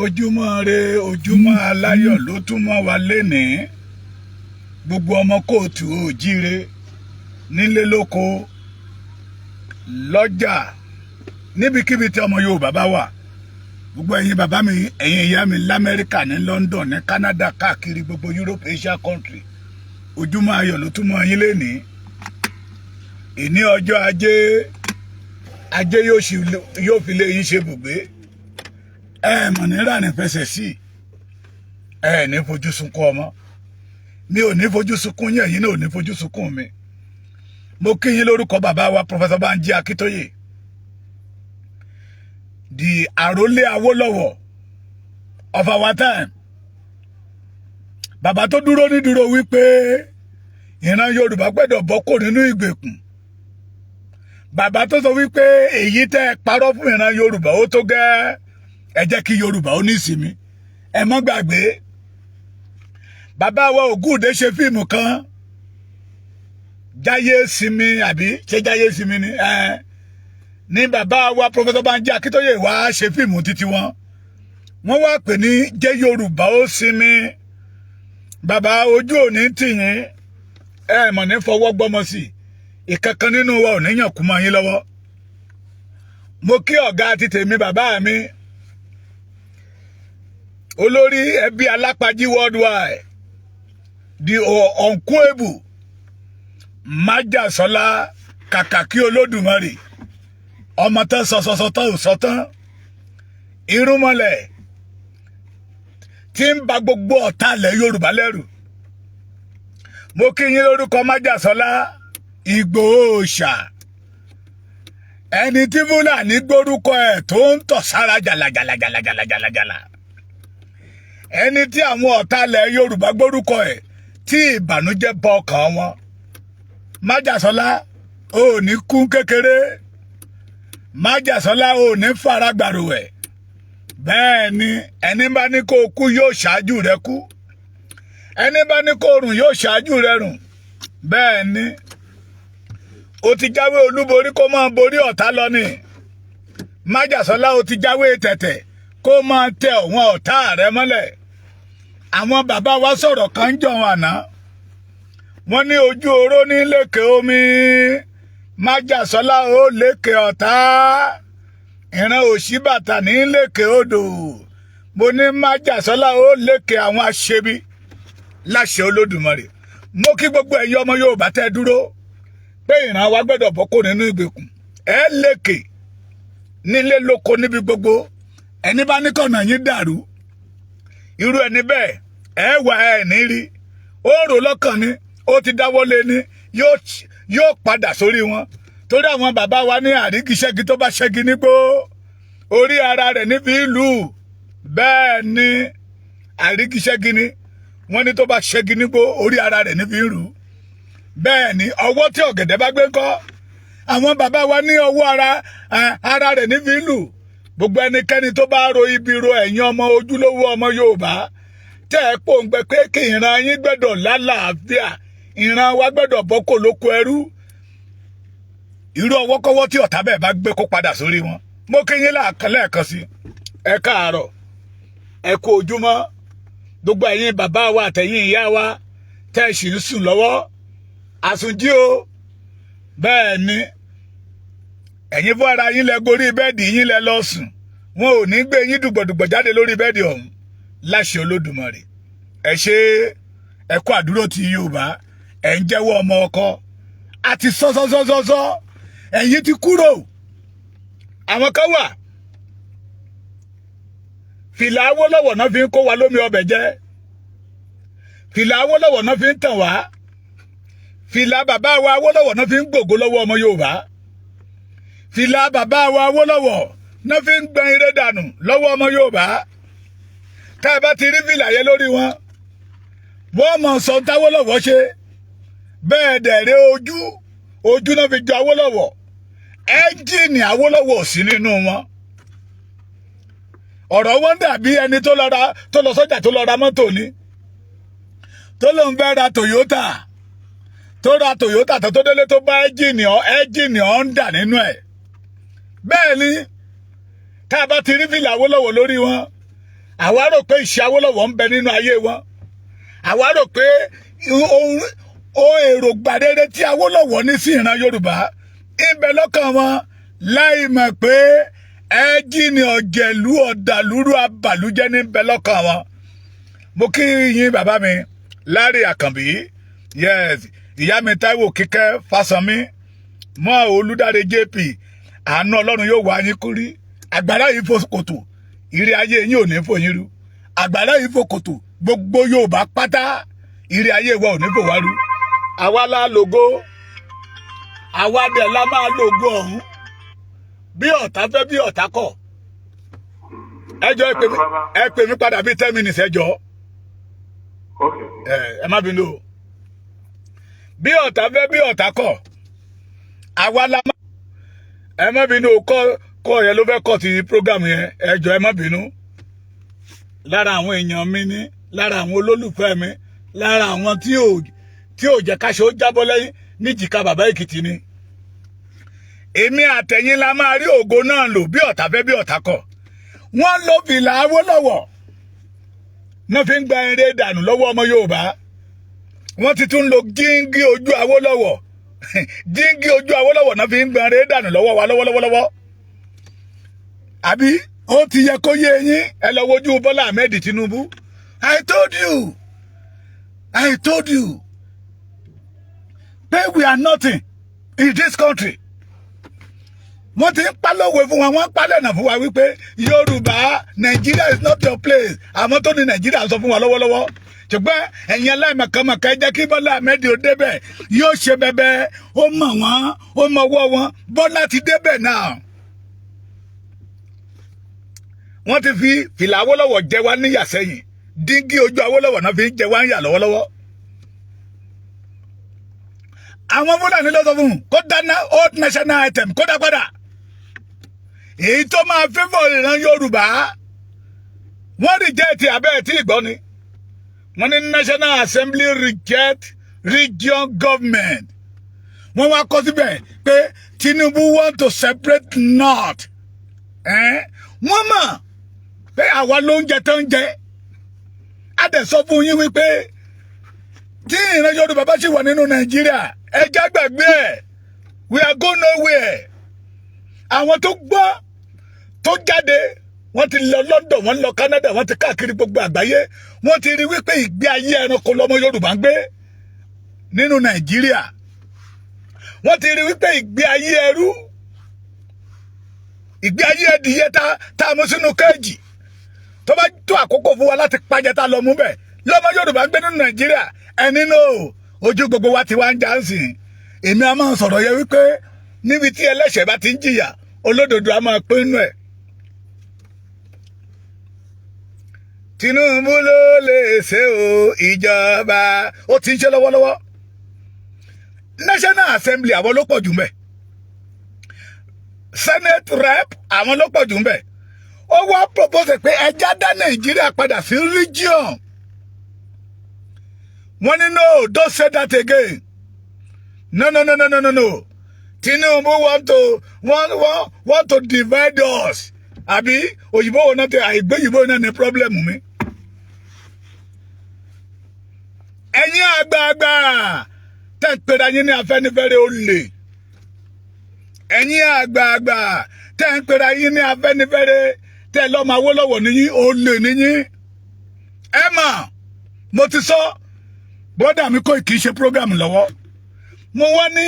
ojúmọ́ re ojúmọ́ aláyọ̀ ló tún mọ́ wa lénìí gbogbo ọmọ kóòtù òjíire nílé lóko lọ́jà níbikíbi tí ọmọ Yorùbá bá wà gbogbo ẹ̀yin bàbá mi ẹ̀yin ìyá mi l'Amẹ́ríkà ní London ní Canada káàkiri gbogbo Europe Asia country ojúmọ́ ayọ̀ ló tún mọ́ yín lénìí ìní ọjọ́ ajé yóò fi lé yín ṣe bùgbé mọ̀ ní rà ní fẹsẹ̀ sí ní fojú sunkún ọmọ mi ò ní fojú sunkún yín ẹ̀yin náà ò ní fojú sunkún mi mo kí yín lórúkọ bàbá wa Professor Banji Akíntóyè di àrólé Awólọ́wọ̀ of our time bàbá tó dúró ní dúró wípé ìran Yorùbá gbọ́dọ̀ bọ́ kò nínú ìgbèkùn bàbá tó sọ wípé èyí tẹ́ parọ́ fún ìran Yorùbá ó tó gẹ́ ẹ jẹ́ kí Yorùbá ó ní ìsinmi ẹ má gbàgbé bàbá wa Ògúndé ṣe fíìmù kan Jáyé Sinmi àbí ṣe Jáyé Sinmi ni ní bàbá wa Professor Banji Akíntóyè wá ṣe fíìmù títí wọn wá pè ní jẹ́ Yorùbá ó sinmi bàbá ojú òní tìyín mọ̀ ní fọwọ́ gbọ́mọ sí ìkankan nínú wa ò ní yàn kú mọ́ yín lọ́wọ́ mo kí ọ̀gá àti tèmi bàbá mi olórí ẹbí Alápàjí worldwide di unquenchable Májàsọ́lá Kàkàkí Olódùmarè ọmọ tán sọsọsọ tán ò sọ tán irúnmọlẹ̀ tí ń ba gbogbo ọ̀tá ilẹ̀ Yorùbá lẹ́rù mo kí yín lórúkọ Májàsọ́lá Ìgbòho Òòṣà ẹni tí Fúlàní gbórúkọ ẹ̀ tó ń tọ̀ sára jàlàjàlàjàlàjàlàjàlà ẹni tí àwọn ọ̀tá ilẹ̀ Yorùbá gbórúkọ ẹ̀ tí ìbànújẹ́ bọ ọkàn wọn Májàsọ́lá ò ní kú kékeré Májàsọ́lá ò ní faragbàrò ẹ̀ bẹ́ẹ̀ ni ẹni bá ní kó kú yóò ṣáájú rẹ kú ẹni bá ní kó rùn yóò ṣáájú rẹ rùn bẹ́ẹ̀ ni ó ti jáwé olúborí kó máa borí ọ̀tá lọ ni Májàsọ́lá ó ti jáwé tẹ̀tẹ̀ kó máa tẹ àwọn ọ̀tá rẹ mọ́lẹ̀ àwọn bàbá wa sọ̀rọ̀ kan ń jọ̀wọ́n àná wọ́n ní ojú oró ní lékè omi Májàsọ́lá ó lékè ọ̀tá ìran Òṣìbàtà ní lékè odò mo ní Májàsọ́lá ó lékè àwọn aṣebi láṣẹ Olódùmarè mo kí gbogbo ẹ̀yin ọmọ Yorùbá tẹ́ dúró pé ìran wa gbọ́dọ̀ bọ́ kó nínú ìgbèkùn ẹ lékè nílé lóko níbi gbogbo ẹni bá ní kọ̀nà yín dàrú irú ẹni bẹ́ẹ̀ ẹ wà ẹ ní rí ó rò lọ́kàn ni ó ti dáwọ́lé ní yóò padà sórí wọn torí àwọn bàbá wa ní àríkìṣẹ́gi tó bá ṣẹ́gi nígbó orí ara rẹ̀ níbi ìlú bẹ́ẹ̀ ni àríkìṣẹ́gi ni wọ́n ní tó bá ṣẹ́gi nígbó orí ara rẹ̀ níbi ìlú bẹ́ẹ̀ ni ọwọ́ tí ọ̀gẹ̀dẹ̀ bá gbé ńkọ́ àwọn bàbá wa ní ọwọ́ ara rẹ̀ níbi ìlú gbogbo ẹnikẹ́ni tó bá ro ibi ro ẹ̀yin ọmọ ojúlówó ọmọ Yorùbá tẹ́ ẹ pòǹgbẹ pé kí ìran yín gbẹ́dọ̀ lálàáfíà ìran wa gbẹ́dọ̀ bọ́ kò lóko ẹrú irú ọwọ́kọ́wọ́ tí ọ̀tá bẹ́ẹ̀ bá gbé kó padà sórí wọn mo kí yín lẹ́ẹ̀kan sí ẹ káàárọ̀ ẹ kú ojúmọ́ gbogbo ẹ̀yin bàbá wa àtẹ̀yin ìyá wa tẹ́ ẹ sì ń sùn lọ́wọ́ àsùnjí o bẹ́ẹ̀ ni ẹ̀yin fún ara yín lẹ gorí bẹ́ẹ̀dì yín lẹ lọ sùn wọn ò ní gbé yín dùgbọ̀dùgbọ̀ jáde lórí bẹ́ẹ̀dì ọ̀hún láṣẹ Olódùmarè ẹ ṣe ẹ kú àdúró ti Yorùbá ẹ ń jẹ́wọ́ ọmọ ọkọ àti sọ́sọ́sọ́sọ́ ẹ̀yin ti kúrò àwọn kan wà fìlà Awólọ́wọ̀ náà fi ń kó wa lómi ọbẹ̀ jẹ fìlà Awólọ́wọ̀ náà fi ń tàn wá fìlà bàbá wa Awólọ́wọ̀ náà fi ń gbògo lọ́wọ́ ọmọ Yorùbá fìlà bàbá wa Awólọ́wọ̀ náà fi ń gbọn ire dànù lọ́wọ́ ọmọ Yorùbá tá ẹ bá ti rí fìlà yẹn lórí wọn wọ́n mọ̀ sọ táwólọ́wọ̀ ṣe bẹ́ẹ̀ dẹ̀rẹ́ ojú náà fi jọ Awólọ́wọ̀ ẹ́ńjìnì Awólọ́wọ̀ sí nínú wọn ọ̀rọ̀ wọn dàbí ẹni tó lọ sọ́jà tó lọ ra mọ́tò ni tó ló ń fẹ́ ra Toyota tó ra Toyota tó délé tó bá ẹ́ńjìnì Honda nínú ẹ̀ bẹ́ẹ̀ ni tá a bá ti rí fìlà Awólọ́wọ̀ lórí wọn àwa rò pé iṣẹ́ Awólọ́wọ̀ ń bẹ nínú ayé wọn, àwa rò pé ohun èròǹgbà rere tí Awólọ́wọ̀ ní sí ìran Yorùbá ń bẹ lọ́kàn wọn, láì mọ̀ pé ẹ̀jìnì ọ̀jẹ̀lú ọ̀dàlúrú abàlújẹ́ ní ń bẹ lọ́kàn wọn. Mo kí yín bàbá mi Lárí Àkànbí, yes, ìyá mi Táíwò Kíkẹ́ Fásánmi, mọ́ Olúdáre JP, àánú Ọlọ́run yóò wá yín kúrí. Àgbàrá yìí fò kòtò, ire ayé yín ò ní fò yín rú. Àgbàrá yìí fò kòtò, gbogbo Yorùbá pátá, ire ayé wa ò ní fò wá rú. Àwa la lògo, àwa dẹ̀ la máa lògo ọ̀hún. Bí ọ̀tá fẹ́ bí ọ̀tá kọ̀. Ẹjọ́ ẹ pè mí padà bí 10 minutes ẹjọ́. Ẹ má bínú o. Bí ọ̀tá fẹ́ bí ọ̀tá kọ̀. Àwa la máa. Ẹ má bínú o, kọ́ yẹn ló fẹ́ kọ́ ti program yẹn. Ẹjọ́ ẹ má bínú. Lára àwọn èèyàn mi ní, lára àwọn olólùfẹ́ mi, lára àwọn tí ò jẹ́ káṣọ jábọ́ lẹ́yìn níjìká bàbá Èkìtì ni. Èmi àtẹ̀yìn la máa rí ògo náà lò bí ọ̀tá fẹ́ bí ọ̀tá kọ̀. Wọ́n lo fìlà Awólọ́wọ̀ náà fi ń gba eré dànù lọ́wọ́ ọmọ Yorùbá. Wọ́n ti tún lo jíngí ojú Awólọ́wọ̀ jíngí ojú Awólọ́wọ̀ náà fi ń gba eré dànù lọ́wọ́ wa lọ́wọ́lọ́wọ́. Àbí ó ti yẹ kó yé yín, ẹ lọ wojú Bọ́lá Ahmed Tinubu. I told you pé we are nothing in this country. Wọ́n ti ń pálọ̀wé fún wa, wọ́n ń pálẹ̀nà fún wa wípé Yorùbá, Nigeria is not your place. Àmọ́ tó ní Nigeria sọ fún wa lọ́wọ́lọ́wọ́. Ṣùgbọ́n ẹ̀yin aláìmọ̀kànmọ̀kà ẹ jẹ́ kí Bọ́lá Ahmed ó débẹ̀, yóò ṣe bẹ̀bẹ̀, ó mọ̀ wọ́n, ó mọ̀ wọ́ wọn. Bọ́lá ti débẹ̀ náà. Wọ́n ti fi fìlà Awólọ́wọ̀ jẹ wá níyà sẹ́yìn. Díngí ojú Awólọ́wọ̀ náà fi ń jẹ wá ń yà lọ́wọ́lọ́wọ́. Àwọn Fúlàní ló sọ fún un kó dáná old national item kó dá padà. Èyí tó máa favour ìran Yorùbá, wọ́n reject abẹ́ tí ìgbọ́ ni. Wọ́n ní National Assembly reject region government. Wọ́n wá kọ síbẹ̀ pé Tinubu want to separate north. Wọ́n mọ̀ pé àwa ló ń jẹ tó ń jẹ. A dẹ̀ sọ fún yín wípé tí ìran Yorùbá bá ṣì wà nínú Nàìjíríà, ẹ já gbàgbé ẹ̀, we are going nowhere. Àwọn tó gbọ́ tó jáde, wọ́n ti lọ London, wọ́n lọ Canada, wọ́n ti káàkiri gbogbo àgbáyé, wọ́n ti rí wípé ìgbé ayé ẹranko lọmọ Yorùbá ń gbé nínú Nàìjíríà. Wọ́n ti rí wípé ìgbé ayé ẹrú, ìgbé ayé ẹdìyẹ tá a mú sínú kéèjì, tó bá tó àkókò fún wa láti pàjẹ́ tá lọ mú bẹ̀ lọmọ Yorùbá ń gbé nínú Nàìjíríà. Ẹni náà ojú gbogbo wa ti wá ń já ń sìn. Èmi a máa sọ̀rọ̀ yẹ wípé níbi tí ẹlẹ́ṣẹ̀ bá ti ń jìyà, olódodo a máa pín inú ẹ̀. Tinubu ló lè ṣe o, ìjọba ó ti ń ṣe lọ́wọ́lọ́wọ́. National Assembly àwọn ló pọ̀ jù mbẹ̀. Senate rep àwọn ló pọ̀ jù mbẹ̀. Ó wá propose pé ẹjá dá Nàìjíríà padà sí region. Wọ́n ní no, don't say that again. No. Tinubu want to divide us. Àbí òyìnbó wọn náà tẹ àìgbé òyìnbó náà ní problem mi. Ẹ̀yin àgbààgbà tẹ́ ń pera yín ní Afẹ́nifẹ́re olè. Ẹ̀yin àgbààgbà tẹ́ ń pera yín ní Afẹ́nifẹ́re tẹ́ lọ́mọ Awólọ́wọ̀ níyín olè níyín. Ẹ mà, mo ti sọ, bọ́dà mi kò kìí ṣe program lọ́wọ́. Mo wá ní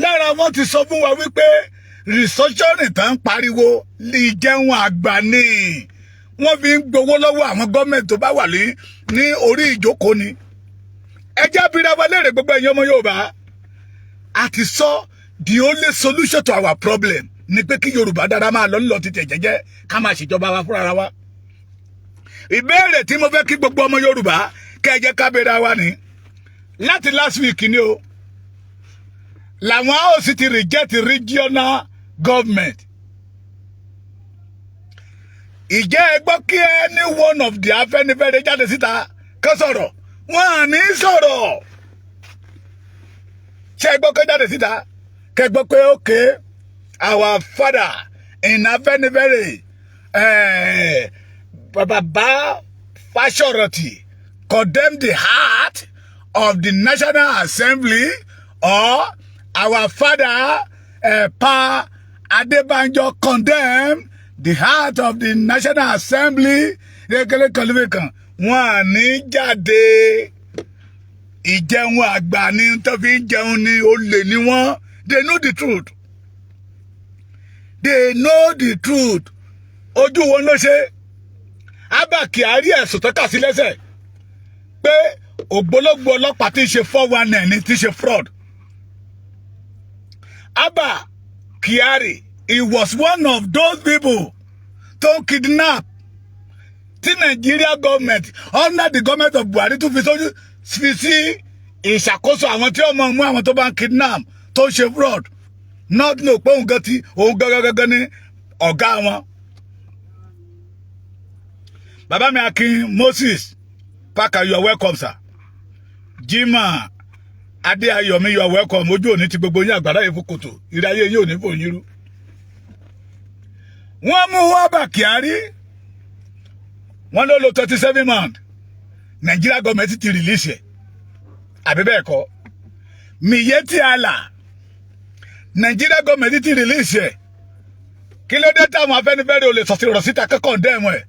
lára wọn ti sọ fún wa wípé restructuring tán ń pariwo ìjẹun àgbà ni. Wọ́n fi ń gbowó lọ́wọ́ àwọn gọ́ọ̀mẹ̀ntì tó bá wà ní orí ìjókòó ni. Ẹ jẹ́ abira wa léèrè gbogbo ẹ̀yin ọmọ Yorùbá. A ti sọ the only solution to our problem ni pé kí Yorùbá dára máa lọ ti tẹ̀ jẹ́jẹ́ ká máa ṣèjọba wa fúnra wa. Ìbéèrè tí mo fẹ́ kí gbogbo ọmọ Yorùbá kẹ́ ẹ jẹ́ ká béèrè wa ni. Láti last week ni o, làwọn ó sì ti reject regional government. Ìjẹ́ ẹ gbọ́ kí any one of the Afẹ́nifẹ́re jáde síta kó sọ̀rọ̀? Wọ́n à ní sọ̀rọ̀. Ṣé ẹ gbọ́ kó jáde síta kẹ́ gbọ́ pé okay, our father in Afẹ́nifẹ́re Baba Fashoroti condemn the heart of the National Assembly, or our father Pa Adebanjo condemn the heart of the National Assembly. Wọ́n ní jáde ìjẹun àgbà ní tó fi jẹun ní olè ní wọ́n. They know the truth. They know the truth. Ojú wọn ló ṣe. Abba Kyari ẹ̀sùn tó kà sí lẹ́sẹ̀ pé ògbólógbò ọlọ́pàá tí ń ṣe 419 ní tí ń ṣe fraud. Abba Kyari, he was one of those people tó kidnap tí Nigeria government under the government of Buhari tó fi sí ìṣàkóso àwọn tí ó mọ̀ mú àwọn tó bá ń kidnap tó ṣe fraud. Not no pé òun gangan ní ọ̀gá wọn. Baba mi Akin Moses Parker, you are welcome, sir. Jima Adeayomi, you are welcome. Ojú òní ti gbogbo yín àgbàrá ìfòkòtò. Ìráyé yín ò ní fò yín rú. Wọ́n mú Abba Kyari. Wọ́n ló lo 37 months. Nigeria government ti release ẹ̀. Àbí bẹ́ẹ̀ kọ́. Miyetti Allah. Nigeria government ti release ẹ̀. Kí ló dé táwọn Afẹ́nifẹ́re ò lè sọ̀rọ̀ síta kẹ́kọ̀ọ́ dẹ́mu ẹ̀?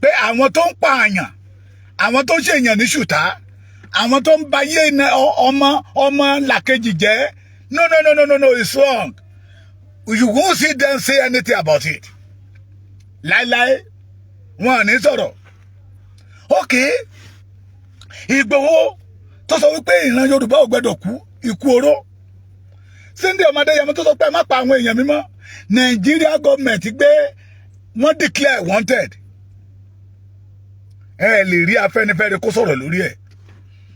Pé àwọn tó ń pààyàn, àwọn tó ń ṣe èèyàn ní ṣùtá, àwọn tó ń ba yé ọmọ làkejì jẹ́. No, it's wrong. You won't see them say anything about it. Láíláí, wọn ò ní sọ̀rọ̀. Okay, Ìgbòho tó sọ wípé ìran Yorùbá ò gbọdọ̀ kú ikú oró. Sunday Ọmọdéyẹmọ tó sọ pé má pa àwọn èèyàn mímọ́. Nigeria government gbé wọ́n declare wanted. Ẹ lè rí Afẹ́nifẹ́re kó sọ̀rọ̀ lórí ẹ̀.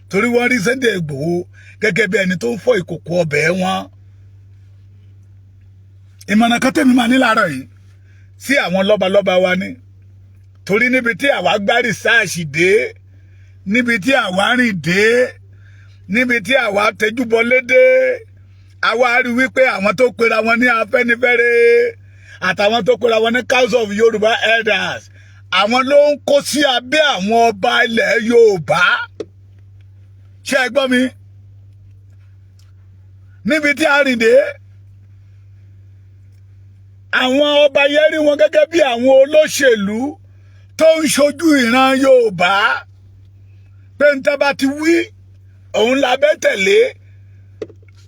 Torí wọ́n rí Sunday Ìgbòho gẹ́gẹ́ bí ẹni tó ń fọ́ ìkòkò ọbẹ̀ wọn. Ìmọ̀ràn kan tèmi máa ní láàárọ̀ yìí sí àwọn lọ́balọ́ba wa ní. Torí níbi tí àwa gbá rìsáàṣì dé, níbi tí àwa rìn dé, níbi tí àwa tẹjúbọlé dé, àwa rí wípé àwọn tó pera wọn ní Afẹ́nifẹ́re àtàwọn tó pera wọn ní Council of Yoruba Elders, àwọn ló ń kó sí abẹ́ àwọn ọba ilẹ̀ Yorùbá. Ṣé ẹ gbọ́ mi? Níbi tí a rìn dé, àwọn ọba yẹn rí wọn gẹ́gẹ́ bí àwọn olóṣèlú tó ń ṣojú ìran Yorùbá. Pé ń tá bá ti wí, òun la bẹ́ tẹ̀lé.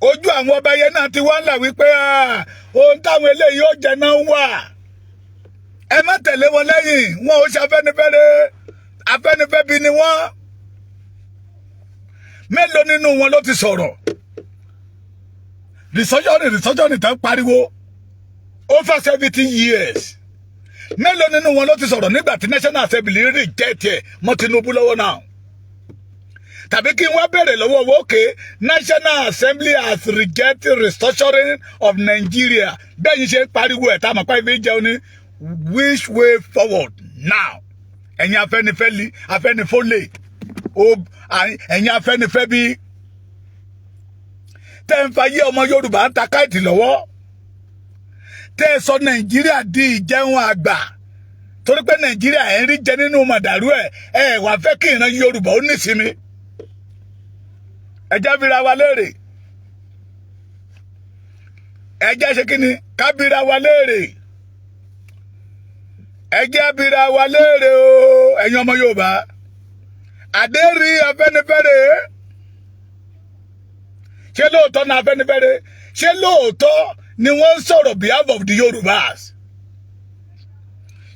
Ojú àwọn ọba yẹn náà ti wá là wípé ohun táwọn eléyìí ó jẹ náà wà. Ẹ má tẹ̀lé wọn lẹ́yìn, wọn ò ṣe Afẹ́nifẹ́re. Afẹ́nifẹ́ bí ni wọ́n. Mélòó nínú wọn ló ti sọ̀rọ̀? Rìsọ́jọ́rì tán pariwo over 70 years. Mélòó nínú wọn ló ti sọ̀rọ̀ nígbà tí National Assembly reject ẹ̀ mọ́ Tinubu lọ́wọ́ náà? Tàbí kí wọ́n bẹ̀rẹ̀ lọ́wọ́ wókè National Assembly has rejected restructuring of Nigeria. Bẹ́ẹ̀ yìí ṣe pariwo ẹ̀ tá a mọ̀ pa ibi jẹun ní which way forward now? Ẹ̀yin Afẹ́nifẹ́lì, Afẹ́nifólè, ẹ̀yin Afẹ́nifẹ́ bí tẹ́ ń fayé ọmọ Yorùbá ń ta káìtì lọ́wọ́. Tẹ́ sọ Nàìjíríà di ìjẹun àgbà. Torí pé Nàìjíríà ẹ̀ ń rí jẹ nínú màdàrú ẹ̀ wá fẹ́ kí ìran Yorùbá ó nísinmi. Ẹ jẹ́ bira wa léèrè. Ẹ jẹ́ ṣe kí ni? Ká bira wa léèrè. Ẹ jẹ́ bira wa léèrè o, ẹ̀yin ọmọ Yorùbá. Àdérí Afẹ́nifẹ́re. Ṣé lóòótọ́ ní Afẹ́nifẹ́re? Ṣé lóòótọ́ ni wọ́n ń sọ̀rọ̀ behalf of the Yorùbás?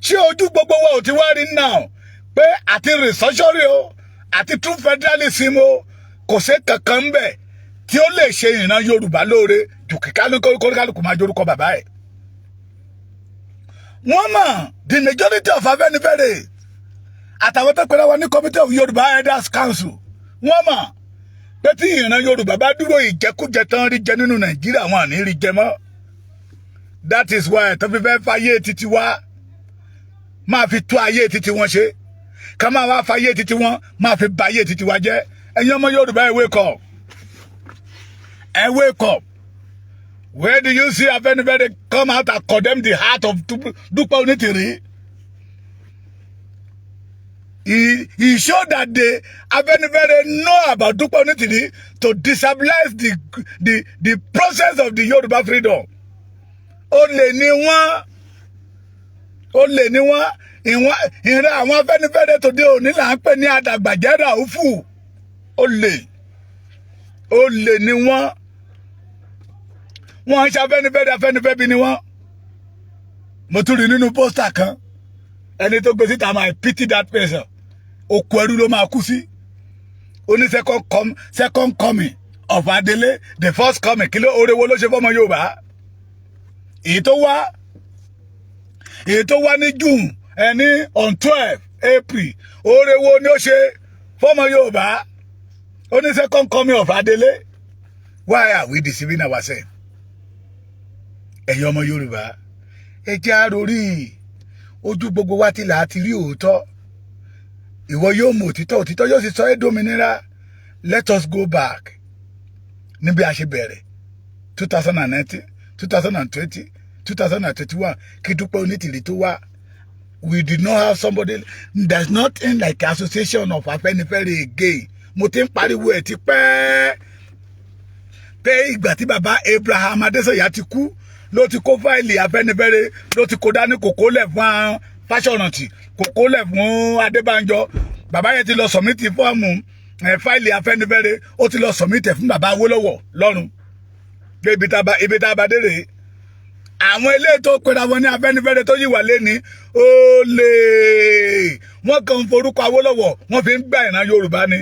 Ṣé ojú gbogbo wa ò ti wá rí náà pé àti restructuring o àti true federalism o kò sí kankan bẹ̀ tí ó lè ṣe ìran Yorùbá lóore jù kí kálukú máa jorúkọ bàbá ẹ̀? Wọ́n mọ̀ the majority of Afẹ́nifẹ́re àtàwọn tó pera wọn ní Committee of Yoruba Elders Council, wọ́n mọ̀ pé tí ìran Yorùbá bá dúró ìjẹkújẹ tán rí jẹ nínú Nàìjíríà wọn àní rí jẹ mọ́. That is why tó fi fẹ́ fayé títí wá máa fi tó ayé títí wọn ṣe, ká máa wá fayé títí wọn máa fi ba ayé títí wa jẹ́. Ẹ̀yin ọmọ Yorùbá ẹ wake up. Ẹ wake up. Where do you see Afẹ́nifẹ́re come out and condemn the heart of Dúpẹ́ Onítìrí? He showed that the Afenifere know about Dupe Onitiri to destabilize the process of the Yoruba freedom. Olè ni wọ́n ìran àwọn Afẹ́nifẹ́re tó dé òní là ń pè ní Adàgbàjẹ́ Ràúfù. Olè ni wọ́n ń ṣe Afẹ́nifẹ́re bí ni wọ́n. Mo tún rí nínú pósítà kan ẹni tó gbé síta máa pity that person. Òkú ẹrú ló máa kú sí. Ó ní second coming of Adele, the first coming. Kí ló oore wo ló ṣe fọ́mọ Yorùbá? Èyí tó wá ní June ẹni on 12 April. Oore wo ni ó ṣe fọ́mọ Yorùbá? Ó ní second coming of Adele. Why are we deceiving ourselves? Ẹ̀yin ọmọ Yorùbá, ẹ jẹ́ á rorí ojú gbogbo wa tí là á ti rí òótọ́. Ìwọ yóò mọ òtítọ́ yóò sì sọ ẹ́ dòmìnira. Let us go back níbi a ṣe bẹ̀rẹ̀ 2019 2020 2021 kí Dúpẹ́ Onítìrí tó wá. We did not have somebody. There's nothing like association of Afẹ́nifẹ́re again. Mo ti ń pariwo ẹ̀ ti pẹ́ pé ìgbà tí bàbá Abraham Adésànyà ti kú ló ti kó fáìlì Afẹ́nifẹ́re ló ti kó dání kòkó lẹ̀ fún Fáṣọ̀rántì kòkó lẹ̀ fún Adébánjọ. Bàbá yẹn ti lọ sọ̀mítì fọ́ọ̀mù fáìlì Afẹ́nifẹ́re ó ti lọ sọ̀mítì fún bàbá Awólọ́wọ̀ lọ́run. Ibi tá a bá dé rèé. Àwọn ilé tó pera wọn ní Afẹ́nifẹ́re tó yíwà lẹ́ni olè wọ́n kàn ń forúkọ Awólọ́wọ̀ wọ́n fi ń gbá ìran Yorùbá ni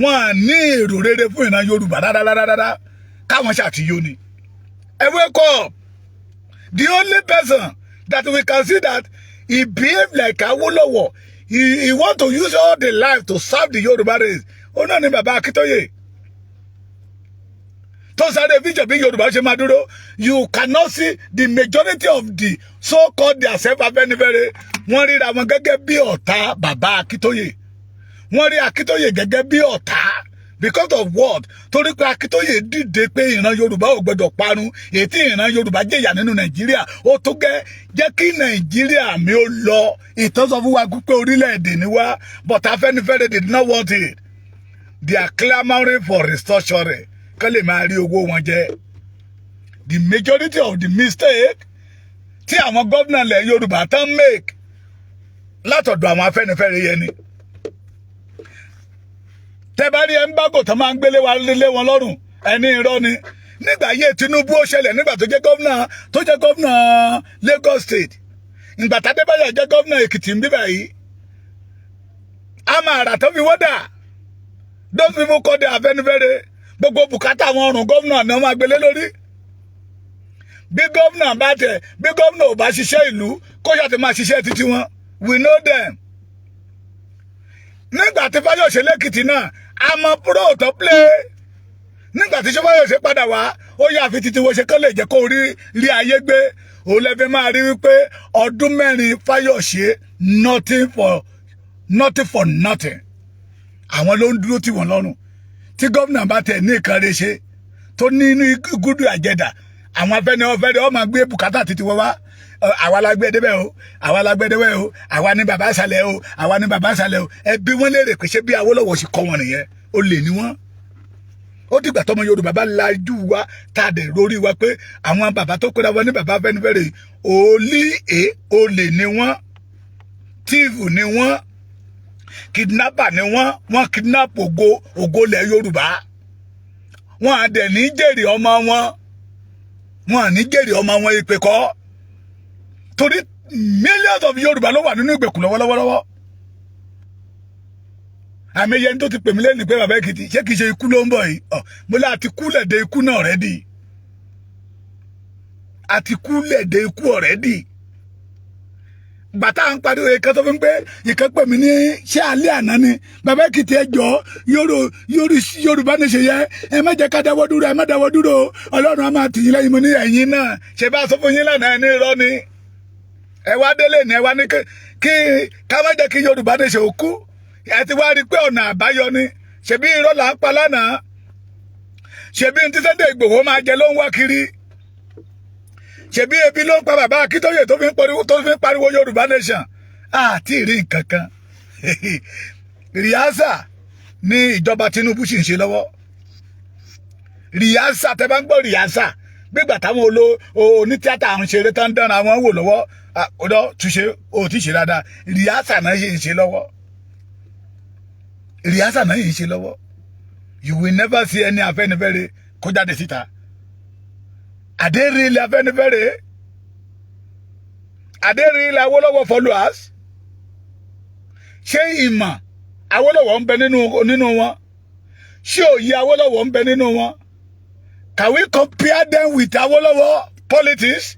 wọ́n ní èrò rere fún ìran Yorùbá dáadáa káwọn ṣàtìyó ni. Ẹ wake up. The only person that we can see that he behaved like Awólọ́wọ̀, he want to use all the life to serve the Yorùbá race. Ó náà ni bàbá Akíntóyè. Tó sáré fíjọ bí Yorùbá ṣe máa dúró. You cannot see the majority of the so-called themselves Afẹ́nifẹ́re. Wọ́n ríra wọn gẹ́gẹ́ bí ọ̀tá bàbá Akíntóyè. Wọ́n rí Akíntóyè gẹ́gẹ́ bí ọ̀tá. Because of what? Torí pé Akíntóyè dìde pé ìran Yorùbá ò gbọdọ̀ parun. Èyí tí ìran Yorùbá jẹ̀yà nínú Nàìjíríà. Ó tó jẹ́ kí Nàìjíríà mi ó lọ. Ìtàn sọ fún wa pé orílẹ̀-èdè ni wá. But Afẹ́nifẹ́re did not want it. They are clamoring for restructuring. Kán lè máa rí owó wọn jẹ. The majority of the mistake tí àwọn gómìnà ilẹ̀ Yorùbá tán make látọ̀dọ̀ àwọn Afẹ́nifẹ́re yẹn ni. Tẹ́bárí embargo tán máa ń gbélé wọn lọ́rùn ẹni irọ́ ni. Nígbà ayé Tinubu ó ṣẹlẹ̀ nígbà tó jẹ́ gómìnà Lagos State. Ìgbà t'Adébáyọ̀ jẹ́ gómìnà Èkìtì ń bíbà yìí. A máa rà tó fi wọ́dà. Those people call the Afẹ́nifẹ́re. Gbogbo bùkátà àwọn ọ̀rùn gómìnà ni wọ́n máa gbélé lórí. Bí gómìnà ò bá ṣiṣẹ́ ìlú kó ṣàtì máa ṣiṣẹ́ títí wọn. We know them. Nígbà tí Fáyọ̀ṣe lẹ́kìtì náà a mọ pro tó play. Nígbà tí Fáyọ̀ṣe padà wá ó yà fi títí wọ́n ṣe kán lè jẹ́ kó rí ayé gbé. Òun lẹ́fẹ̀ẹ́ máa rí wípé ọdún mẹ́rin Fáyọ̀ṣe nothing for nothing. Àwọn ló ń dúró tì wọ́n lọ́rùn. Tí gómìnà bá tẹ̀ ní ìkan rẹ̀ ṣe tó ní inú gúdù àjẹdà àwọn Afẹ́nifẹ́re ó máa gbé bùkátà títí wọ́n wá. Àwa la gbé débẹ̀ o àwa ní bàbá àṣàlẹ̀ o ẹbí wọn léèrè pé ṣé bí Awólọ́wọ̀ ṣe kọ́ wọn nìyẹn ó lè ní wọn. Ó dìgbà tọmọ Yorùbá bá lajú wa tá a dẹ̀ rórí wa pé àwọn bàbá tó kóra wọn ní bàbá Afẹ́nifẹ́re olè ni wọn tíìfù ni wọn kidnapper ni wọ́n kidnap ògo lẹ̀ Yorùbá. Wọ́n á dẹ̀ ní jèrè ọmọ wọn ìpè kọ́. Torí millions of Yorùbá ló wà nínú ìgbèkùn lọ́wọ́lọ́wọ́. Àmì ẹyẹ tó ti pè mí lẹ́nu pé bàbá Èkìtì ṣé kìí ṣe ikú ló ń bọ̀ yìí. Mo lá àti kú lẹ̀dẹ̀ ikú náà already. Àti kú lẹ̀dẹ̀ ikú already. Bàtà ń pariwo ìkan tó fi ń pé ìkan pè mí ní ṣé alẹ́ àná ni bàbá Èkìtì ẹjọ́ Yorùbá ní ṣe yẹ ẹ má jẹ́ ká dáwọ́ dúró Ọlọ́run á máa tì yín lẹ́yìn mo ní ẹ̀yìn náà ṣe bá sọ fún yín lánàá ẹni irọ́ ni ẹ wá délé ni ẹ wá ní kí ká má jẹ́ kí Yorùbá ní ṣe òkú ẹ ti wá rí pé ọ̀nà àbáyọ ni ṣebí irọ́ là ń pa lánàá ṣebí ní tí Sunday Ìgbòho máa jẹ ló ń wá kiri. Ṣebí ebi ló ń pa bàbá Akíntóyè tó fi ń pariwo Yorùbá nation àti ìrí nǹkan kan rìhásà ní ìjọba Tinubu sì ń ṣe lọ́wọ́. Rìhásà tẹ́ bá ń gbọ́ rìhásà gbígbà táwọn onítíátà ń ṣeré tán dára wọn wò lọ́wọ́ ọ̀dọ́ túnṣe ó ti ṣe dáadáa. Rìhásà náà yìí ń ṣe lọ́wọ́. Rìhásà náà yìí ń ṣe lọ́wọ́. You will never see any Afẹ́nifẹ́re kó jáde síta. Are they really Afẹ́nifẹ́re? Are they really Awólọ́wọ̀ followers? Ṣé ìmọ̀ Awólọ́wọ̀ ń bẹ nínú wọn? Ṣé òye Awólọ́wọ̀ ń bẹ nínú wọn? Can we compare them with Awólọ́wọ̀ politics?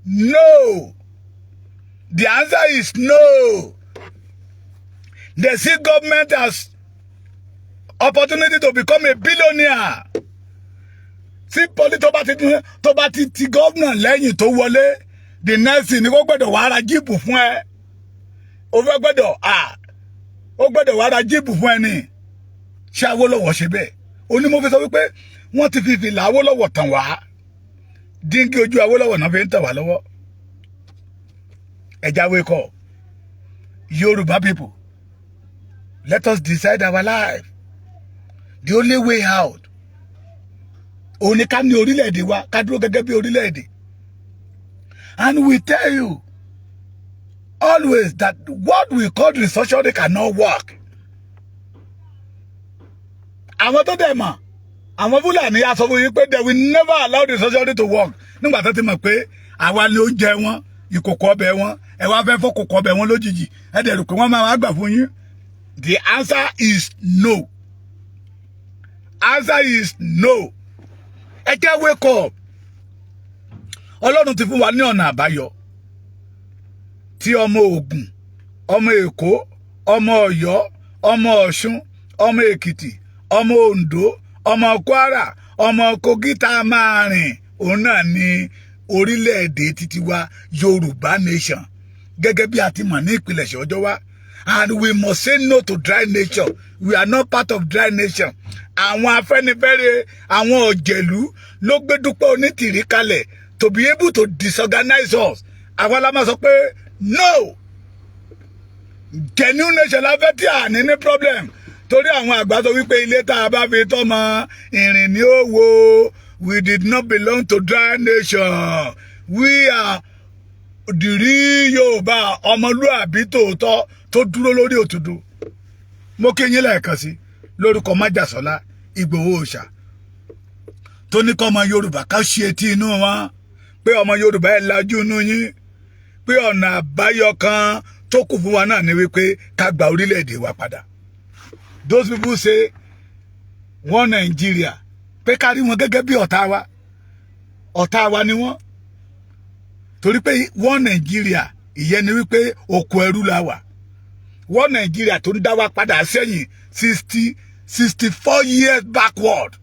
No. The answer is no. They see government as opportunity to become a billionaire. See, tó bá ti governor lẹ́yìn tó wọlé, the next thing ni kó gbọ́dọ̀ wá ra jíìpù fún ẹ. Ó gbọ́dọ̀ wá ra jíìpù fún ẹ ni. Ṣé Awólọ́wọ̀ ṣe bẹ́ẹ̀? Ó ní mo fi sọ wípé wọ́n ti fi fìlà Awólọ́wọ̀ tàn wá. Díngí ojú Awólọ́wọ̀ náà fi ń tàn wá lọ́wọ́. Ẹ já wake up. Yoruba people, let us decide our life. The only way out. Only ká ní orílẹ̀-èdè wa, ká dúró gẹ́gẹ́ bí orílẹ̀-èdè. And we tell you always that what we call restructuring cannot work. Àwọn tó dẹ̀ mọ̀, àwọn Fúlàní á sọ fún yín pé they will never allow the restructuring to work. Nígbà tó ti mọ̀ pé àwa ni oúnjẹ wọn, ìkòkò ọbẹ̀ wọn, ẹ wá fẹ́ fọ́ kòkò ọbẹ̀ wọn lójijì. Ẹ dẹ̀ rò pé wọ́n máa wá gbà fún yín. The answer is no. Answer is no. Ẹ jẹ́ wake up. Ọlọ́run ti fún wa ní ọ̀nà àbáyọ. Tí ọmọ Ògùn, ọmọ Èkó, ọmọ Ọ̀yọ́, ọmọ Ọ̀ṣun, ọmọ Èkìtì, ọmọ Oǹdó, ọmọ Kwara, ọmọ Kogi tá máa rìn. Òun náà ni orílẹ̀-èdè títí wa Yorùbá nation. Gẹ́gẹ́ bí a ti mọ̀ ní ìpilẹ̀ṣẹ̀ ọjọ́ wa. And we must say no to dry nation. We are not part of dry nation. Àwọn Afẹ́nifẹ́re, àwọn ọ̀jẹ̀lú ló gbé Dúpẹ́ Onítìrí kalẹ̀ to be able to disorganize us. Àwa la máa sọ pé no. Genuine nation la fẹ́ tí a ní problem. Torí àwọn àgbà sọ wípé ilé tá a bá fi tọ́mọ ìrìn ní òwò. We did not belong to dry nation. We are the real Yorùbá ọmọlúàbí tòótọ́ tó dúró lórí òtútù. Mo kí yín lẹ́ẹ̀kan sí lórúkọ Májàsọ́lá Ìgbòho Òòṣà tó ní kọ́ ọmọ Yorùbá ká ṣe etí inú wọn pé ọmọ Yorùbá ẹ̀ lajú inú yín pé ọ̀nà àbáyọ kan tó kù fún wa náà ni wípé ká gba orílẹ̀-èdè wa padà. Those people say one Nigeria pé ká rí wọn gẹ́gẹ́ bí ọ̀tá wa ni wọ́n torí pé one Nigeria ìyẹn ni wípé oko ẹrú la wà. One Nigeria tó ń dá wa padà sẹ́yìn 64 years backward.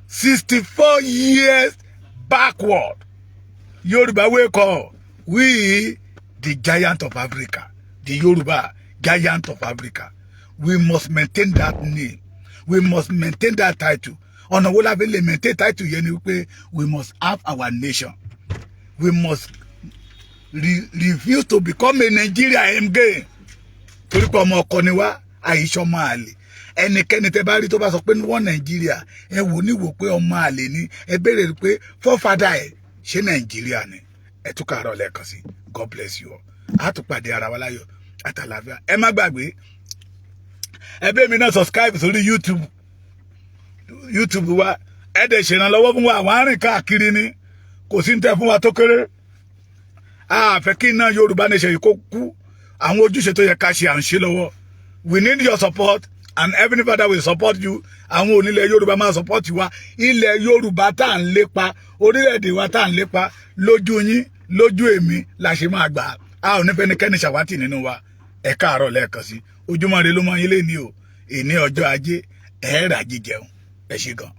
64 years backward. Yoruba wake up. We, the giant of Africa. The Yoruba, giant of Africa. We must maintain that name. We must maintain that title. On the whole, maintain title, we must have our nation. We must refuse to become a Nigeria again. Torí pé ọmọ ọkọ ni wá, àìṣọ́ ọmọ àlè. Ẹnikẹ́ni tẹ́ bá rí tó bá sọ pé wọ́n Nàìjíríà, ẹ wò ní wò pé ọmọ àlè ni, ẹ béèrè pé forefather ẹ̀ ṣé Nàìjíríà ni. Ẹ tún kàárọ̀ lẹ́ẹ̀kan sí. God bless you all. A tún pàdé ara wa láyọ̀ àtàlàáfíà. Ẹ má gbàgbé. Ẹ bẹ̀ mi náà subscribe sórí YouTube wa. Ẹ dẹ̀ ṣèrànlọ́wọ́ fún wa, àwọn arìn káàkiri ni. Kò sí ń tẹ́ fún wa tó kéré. Fẹ́ kí iná Yorùbá nation yìí kó kú. Àwọn ojúṣe tó yẹ ká ṣe à ń ṣe lọ́wọ́. We need your support and Heavenly Father will support you. Àwọn onílẹ̀ Yorùbá máa support wa. Ilẹ̀ Yorùbá tá à ń lépa, orílẹ̀-èdè wa tá à ń lépa, lójú yín, lójú èmi la ṣe máa gbà. A ò ní fẹ́nikẹ́ni ṣàwátì nínú wa. Ẹ káàárọ̀ lẹ́ẹ̀kan sí. Ojúmọ́ ire ló mọ́ yín léni o. Èní ọjọ́ Ajé, ẹ rà jíjẹun. Ẹ ṣé gan.